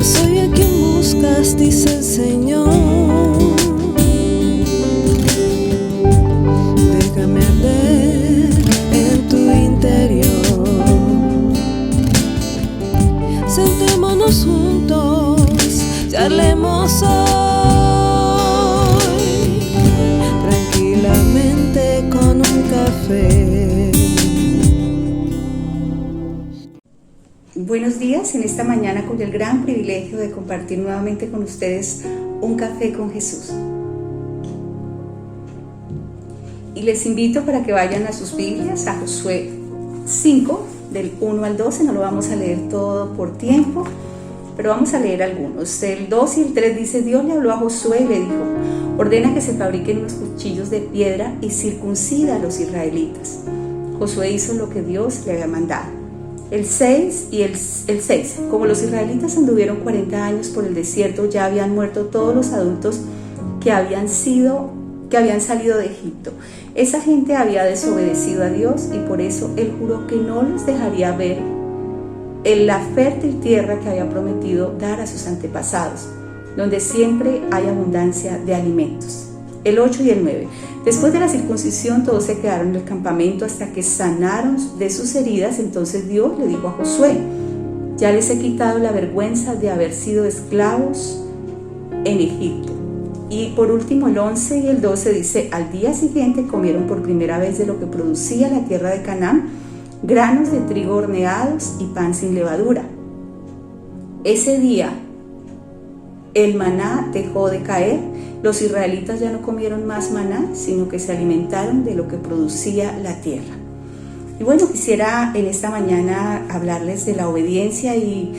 Yo soy a quien buscas, dice el Señor. Déjame ver en tu interior. Sentémonos juntos, charlemos hoy, tranquilamente con un café. Buenos días en esta mañana con el gran privilegio de compartir nuevamente con ustedes un café con Jesús. Y les invito para que vayan a sus Biblias, a Josué 5, del 1 al 12, no lo vamos a leer todo por tiempo, pero vamos a leer algunos. El 2 y el 3 dice: Dios le habló a Josué y le dijo: ordena que se fabriquen unos cuchillos de piedra y circuncida a los israelitas. Josué hizo lo que Dios le había mandado. El 6 y el 6. Como los israelitas anduvieron 40 años por el desierto, ya habían muerto todos los adultos que habían salido de Egipto. Esa gente había desobedecido a Dios y por eso Él juró que no les dejaría ver en la fértil tierra que había prometido dar a sus antepasados, donde siempre hay abundancia de alimentos. El 8 y el 9. Después de la circuncisión todos se quedaron en el campamento hasta que sanaron de sus heridas. Entonces Dios le dijo a Josué: ya les he quitado la vergüenza de haber sido esclavos en Egipto. Y por último el 11 y el 12 dice: al día siguiente comieron por primera vez de lo que producía la tierra de Canaán, granos de trigo horneados y pan sin levadura. Ese día el maná dejó de caer. Los israelitas ya no comieron más maná, sino que se alimentaron de lo que producía la tierra. Y bueno, quisiera en esta mañana hablarles de la obediencia, y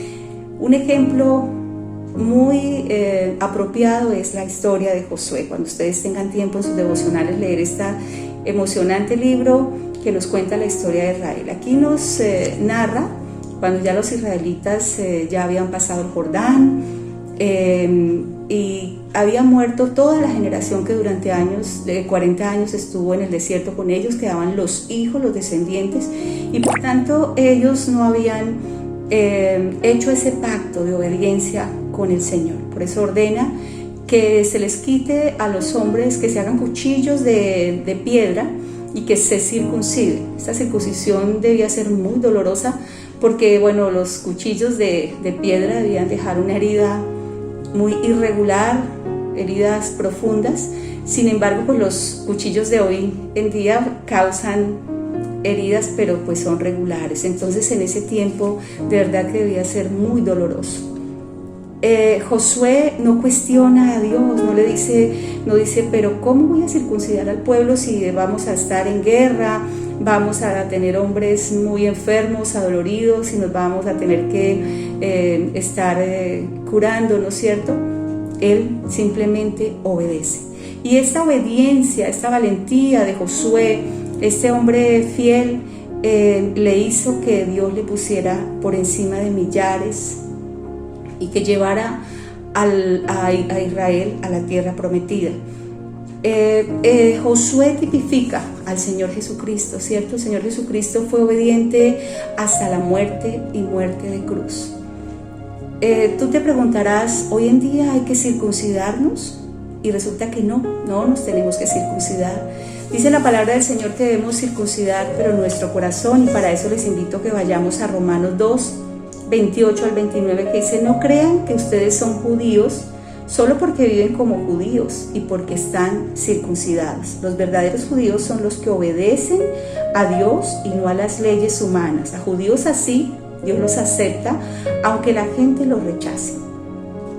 un ejemplo muy apropiado es la historia de Josué. Cuando ustedes tengan tiempo en sus devocionales, leer este emocionante libro que nos cuenta la historia de Israel. Aquí nos narra cuando ya los israelitas ya habían pasado el Jordán, y había muerto toda la generación que durante 40 años estuvo en el desierto con ellos. Quedaban los hijos, los descendientes, y por tanto ellos no habían hecho ese pacto de obediencia con el Señor. Por eso ordena que se les quite a los hombres, que se hagan cuchillos de piedra y que se circunciden. Esta circuncisión debía ser muy dolorosa porque, bueno, los cuchillos de piedra debían dejar una herida muy irregular, heridas profundas. Sin embargo, pues los cuchillos de hoy en día causan heridas, pero pues son regulares. Entonces en ese tiempo de verdad que debía ser muy doloroso. Josué no cuestiona a Dios, no dice, pero ¿cómo voy a circuncidar al pueblo si vamos a estar en guerra? Vamos a tener hombres muy enfermos, adoloridos, y nos vamos a tener que estar curando, ¿no es cierto? Él simplemente obedece. Y esta obediencia, esta valentía de Josué, este hombre fiel, le hizo que Dios le pusiera por encima de millares y que llevara a Israel a la tierra prometida. Josué tipifica al Señor Jesucristo, ¿cierto? El Señor Jesucristo fue obediente hasta la muerte y muerte de cruz. Tú te preguntarás, ¿hoy en día hay que circuncidarnos? Y resulta que no nos tenemos que circuncidar. Dice la palabra del Señor que debemos circuncidar, pero nuestro corazón, y para eso les invito a que vayamos a Romanos 2, 28 al 29, que dice: no crean que ustedes son judíos solo porque viven como judíos y porque están circuncidados. Los verdaderos judíos son los que obedecen a Dios y no a las leyes humanas. A judíos así Dios los acepta, aunque la gente los rechace.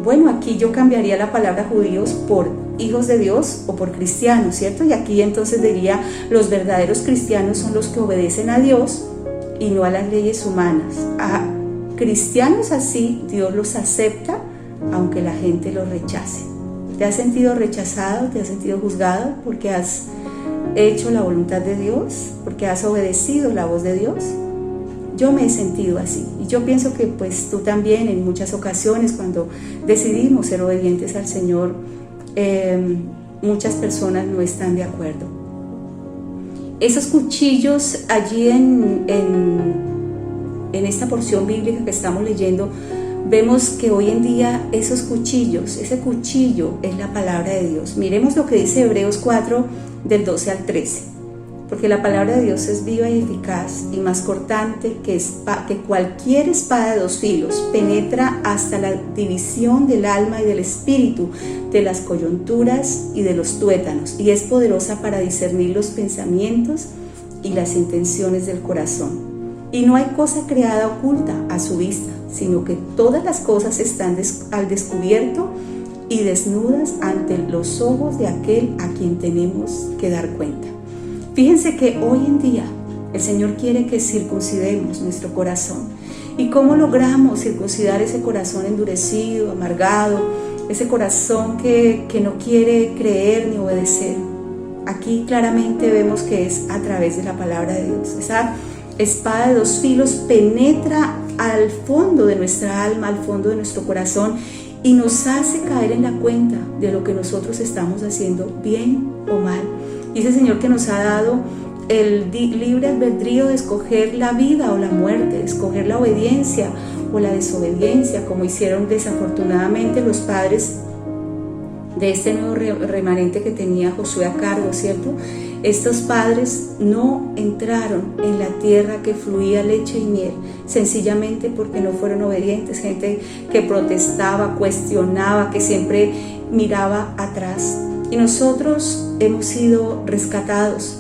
Bueno, aquí yo cambiaría la palabra judíos por hijos de Dios o por cristianos, ¿cierto? Y aquí entonces diría: los verdaderos cristianos son los que obedecen a Dios y no a las leyes humanas. A cristianos así Dios los acepta, aunque la gente los rechace. ¿Te has sentido rechazado? ¿Te has sentido juzgado porque has hecho la voluntad de Dios? ¿Porque has obedecido la voz de Dios? Yo me he sentido así, y yo pienso que pues tú también en muchas ocasiones, cuando decidimos ser obedientes al Señor, muchas personas no están de acuerdo. Esos cuchillos allí en esta porción bíblica que estamos leyendo, vemos que hoy en día esos cuchillos, ese cuchillo es la palabra de Dios. Miremos lo que dice Hebreos 4 del 12 al 13. Porque la palabra de Dios es viva y eficaz y más cortante que cualquier espada de dos filos, penetra hasta la división del alma y del espíritu, de las coyunturas y de los tuétanos, y es poderosa para discernir los pensamientos y las intenciones del corazón. Y no hay cosa creada oculta a su vista, sino que todas las cosas están al descubierto y desnudas ante los ojos de aquel a quien tenemos que dar cuenta. Fíjense que hoy en día el Señor quiere que circuncidemos nuestro corazón. ¿Y cómo logramos circuncidar ese corazón endurecido, amargado, ese corazón que no quiere creer ni obedecer? Aquí claramente vemos que es a través de la palabra de Dios. Esa espada de dos filos penetra al fondo de nuestra alma, al fondo de nuestro corazón, y nos hace caer en la cuenta de lo que nosotros estamos haciendo bien o mal. Dice el Señor que nos ha dado el libre albedrío de escoger la vida o la muerte, de escoger la obediencia o la desobediencia, como hicieron desafortunadamente los padres de este nuevo remanente que tenía Josué a cargo, ¿cierto? Estos padres no entraron en la tierra que fluía leche y miel, sencillamente porque no fueron obedientes, gente que protestaba, cuestionaba, que siempre miraba atrás. Y nosotros hemos sido rescatados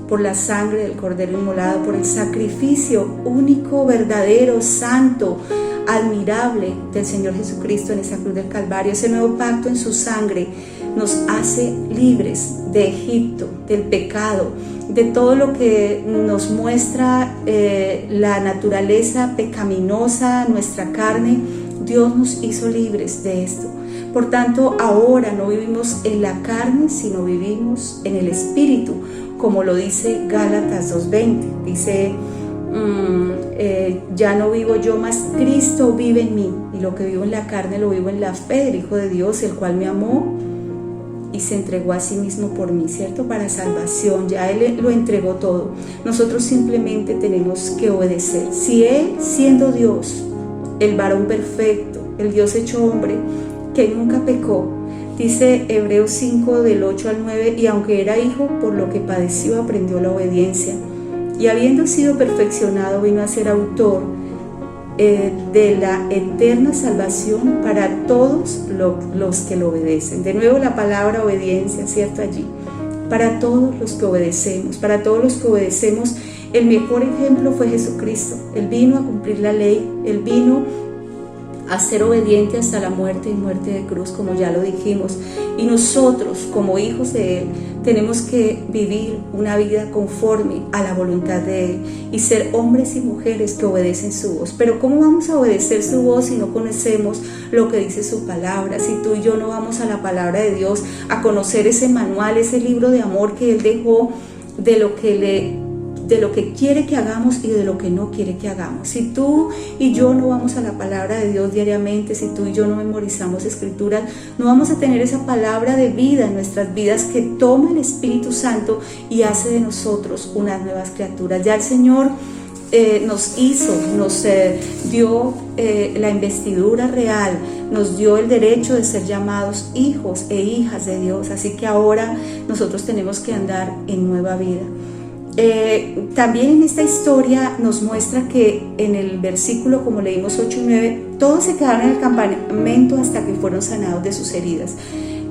por la sangre del Cordero inmolado, por el sacrificio único, verdadero, santo, admirable del Señor Jesucristo en esa cruz del Calvario. Ese nuevo pacto en su sangre nos hace libres de Egipto, del pecado, de todo lo que nos muestra la naturaleza pecaminosa, nuestra carne. Dios nos hizo libres de esto. Por tanto, ahora no vivimos en la carne, sino vivimos en el Espíritu, como lo dice Gálatas 2:20. Dice, ya no vivo yo, mas Cristo vive en mí, y lo que vivo en la carne lo vivo en la fe del Hijo de Dios, el cual me amó y se entregó a sí mismo por mí, ¿cierto? Para salvación, ya Él lo entregó todo. Nosotros simplemente tenemos que obedecer. Si Él, siendo Dios, el varón perfecto, el Dios hecho hombre, que nunca pecó, dice Hebreos 5 del 8 al 9, y aunque era hijo, por lo que padeció aprendió la obediencia, y habiendo sido perfeccionado vino a ser autor de la eterna salvación para todos los que lo obedecen. De nuevo la palabra obediencia, ¿cierto? Allí, para todos los que obedecemos, el mejor ejemplo fue Jesucristo. Él vino a cumplir la ley, Él vino a ser obediente hasta la muerte y muerte de cruz, como ya lo dijimos. Y nosotros, como hijos de Él, tenemos que vivir una vida conforme a la voluntad de Él y ser hombres y mujeres que obedecen su voz. Pero ¿cómo vamos a obedecer su voz si no conocemos lo que dice su palabra? Si tú y yo no vamos a la palabra de Dios, a conocer ese manual, ese libro de amor que Él dejó, de lo que quiere que hagamos y de lo que no quiere que hagamos. Si tú y yo no vamos a la palabra de Dios diariamente, si tú y yo no memorizamos escrituras, no vamos a tener esa palabra de vida en nuestras vidas que toma el Espíritu Santo y hace de nosotros unas nuevas criaturas. Ya el Señor nos dio la investidura real, nos dio el derecho de ser llamados hijos e hijas de Dios, así que ahora nosotros tenemos que andar en nueva vida. También en esta historia nos muestra que en el versículo, como leímos 8 y 9, todos se quedaron en el campamento hasta que fueron sanados de sus heridas.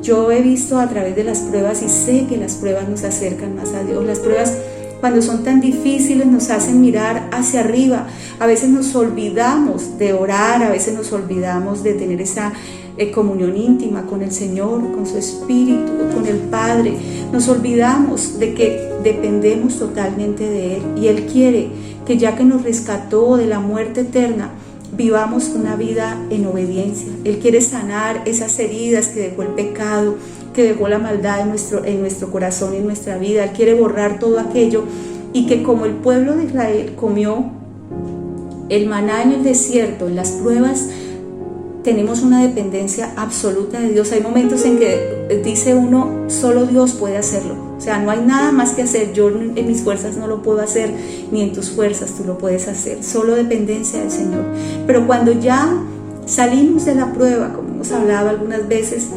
Yo he visto a través de las pruebas y sé que las pruebas nos acercan más a Dios. Las pruebas, cuando son tan difíciles, nos hacen mirar hacia arriba. A veces nos olvidamos de orar, a veces nos olvidamos de tener esa comunión íntima con el Señor, con su Espíritu, con el Padre. Nos olvidamos de que dependemos totalmente de Él, y Él quiere que, ya que nos rescató de la muerte eterna, vivamos una vida en obediencia. Él quiere sanar esas heridas que dejó el pecado, que dejó la maldad en nuestro corazón y en nuestra vida. Él quiere borrar todo aquello, y que como el pueblo de Israel comió el maná en el desierto, en las pruebas, tenemos una dependencia absoluta de Dios. Hay momentos en que dice uno, solo Dios puede hacerlo. O sea, no hay nada más que hacer. Yo en mis fuerzas no lo puedo hacer, ni en tus fuerzas tú lo puedes hacer. Solo dependencia del Señor. Pero cuando ya salimos de la prueba, como hemos hablado algunas veces,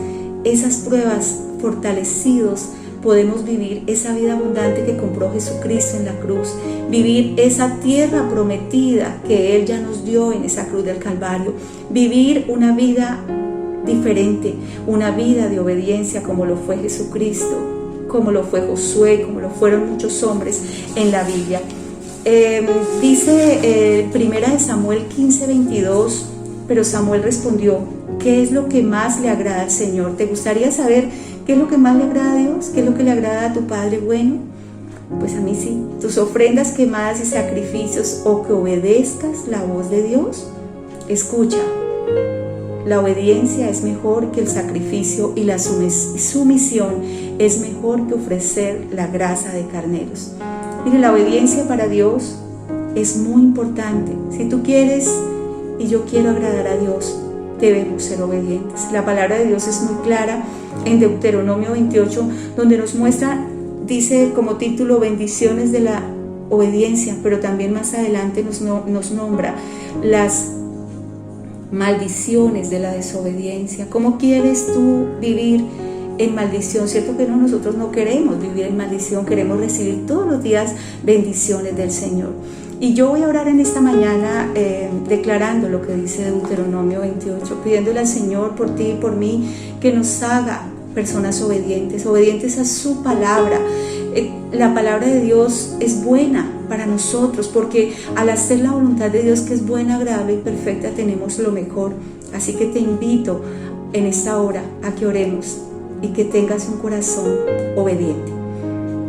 esas pruebas fortalecidos, podemos vivir esa vida abundante que compró Jesucristo en la cruz, vivir esa tierra prometida que Él ya nos dio en esa cruz del Calvario, vivir una vida diferente, una vida de obediencia como lo fue Jesucristo, como lo fue Josué, como lo fueron muchos hombres en la Biblia. Dice primera de Samuel 15:22, pero Samuel respondió: ¿qué es lo que más le agrada al Señor? ¿Te gustaría saber qué es lo que más le agrada a Dios? ¿Qué es lo que le agrada a tu Padre bueno? Pues a mí sí. Tus ofrendas quemadas y sacrificios, o que obedezcas la voz de Dios. Escucha, la obediencia es mejor que el sacrificio, y la sumisión es mejor que ofrecer la grasa de carneros. Mire, la obediencia para Dios es muy importante. Si tú quieres y yo quiero agradar a Dios, debemos ser obedientes. La palabra de Dios es muy clara en Deuteronomio 28, donde nos muestra, dice como título, bendiciones de la obediencia, pero también más adelante nos nombra las maldiciones de la desobediencia. ¿Cómo quieres tú vivir en maldición? Cierto que nosotros no queremos vivir en maldición, queremos recibir todos los días bendiciones del Señor. Y yo voy a orar en esta mañana declarando lo que dice Deuteronomio 28, pidiéndole al Señor por ti y por mí que nos haga personas obedientes, obedientes a su palabra. La palabra de Dios es buena para nosotros, porque al hacer la voluntad de Dios, que es buena, agradable y perfecta, tenemos lo mejor. Así que te invito en esta hora a que oremos y que tengas un corazón obediente.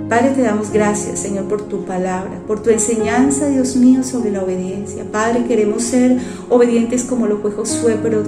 Padre, te damos gracias, Señor, por tu palabra, por tu enseñanza, Dios mío, sobre la obediencia. Padre, queremos ser obedientes como lo fue Josué, pero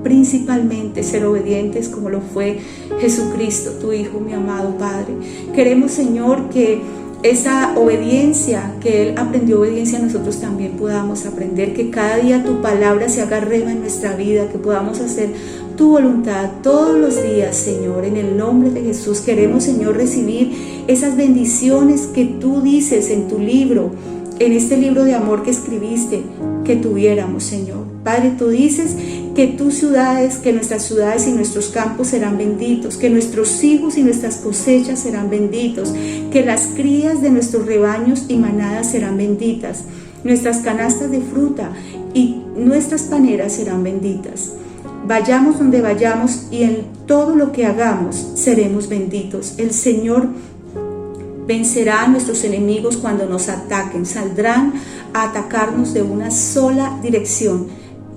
principalmente ser obedientes como lo fue Jesucristo, tu Hijo, mi amado Padre. Queremos, Señor, que esa obediencia que Él aprendió, obediencia, nosotros también podamos aprender, que cada día tu palabra se haga rema en nuestra vida, que podamos hacer tu voluntad todos los días, Señor, en el nombre de Jesús. Queremos, Señor, recibir esas bendiciones que tú dices en tu libro, en este libro de amor que escribiste, que tuviéramos, Señor. Padre, tú dices que tus ciudades, que nuestras ciudades y nuestros campos serán benditos, que nuestros hijos y nuestras cosechas serán benditos, que las crías de nuestros rebaños y manadas serán benditas, nuestras canastas de fruta y nuestras paneras serán benditas. Vayamos donde vayamos y en todo lo que hagamos seremos benditos. El Señor vencerá a nuestros enemigos cuando nos ataquen. Saldrán a atacarnos de una sola dirección,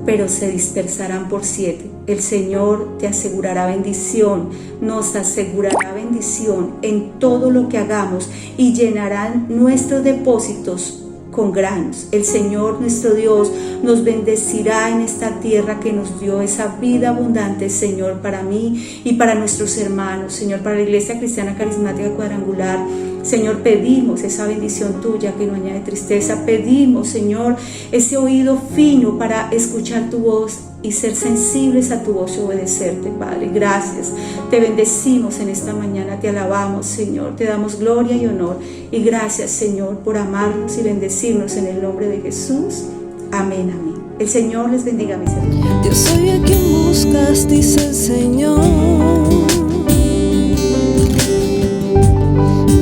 pero se dispersarán por 7. El Señor te asegurará bendición, nos asegurará bendición en todo lo que hagamos, y llenarán nuestros depósitos con granos. El Señor nuestro Dios nos bendecirá en esta tierra que nos dio, esa vida abundante, Señor, para mí y para nuestros hermanos, Señor, para la Iglesia Cristiana Carismática Cuadrangular. Señor, pedimos esa bendición tuya que no añade tristeza. Pedimos, Señor, ese oído fino para escuchar tu voz y ser sensibles a tu voz y obedecerte, Padre. Gracias. Te bendecimos en esta mañana, te alabamos, Señor. Te damos gloria y honor. Y gracias, Señor, por amarnos y bendecirnos en el nombre de Jesús. Amén, amén. El Señor les bendiga, mis hermanos. Yo soy a quien buscas, dice el Señor.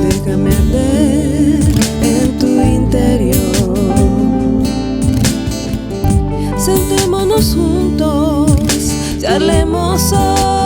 Déjame ver en tu interior. Sentémonos juntos, charlemos hoy.